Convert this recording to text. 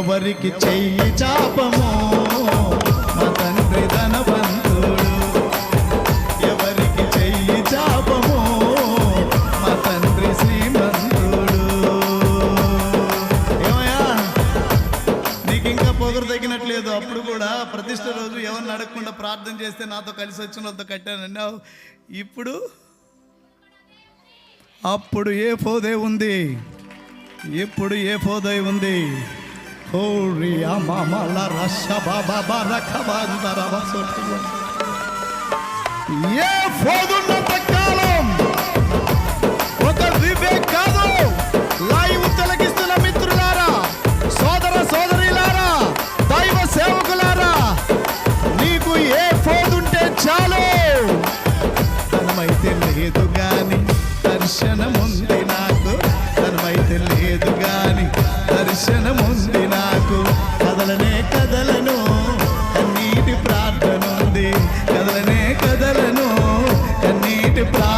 ఎవరికి చెయ్యి చాపము మా తండ్రి ధనవంతుడు. ఎవరికి చెయ్యి చాపము మా తండ్రి శ్రీమంతుడు. ఏమయ్యా నీకు ఇంకా పొగరు తగ్గినట్లేదు. అప్పుడు కూడా ప్రతిష్ఠ రోజు ఎవరిని అడగకుండా ప్రార్థన చేస్తే నాతో కలిసి వచ్చిన వాళ్ళతో కట్టానన్నావు. ఇప్పుడు అప్పుడు ఏ ఫోదే ఉంది, ఇప్పుడు ఏ ఫోదే ఉంది. ఏ ఫోదున్నంత కాలం ఒక వివేక్ కాదు. లైవ్ తిలకిస్తున్న మిత్రులారా, సోదర సోదరిలారా, దైవ సేవకులారా, నీకు ఏ ఫోదుంటే చాలు. ధనమైతే లేదు గాని దర్శనముంది నాకు, ధనమైతే లేదు గాని దర్శనముంది నాకు. కదలనే కదలను కన్నీటి ప్రార్థన ఉంది, కదలనే కదలను కన్నీటి ప్రార్థన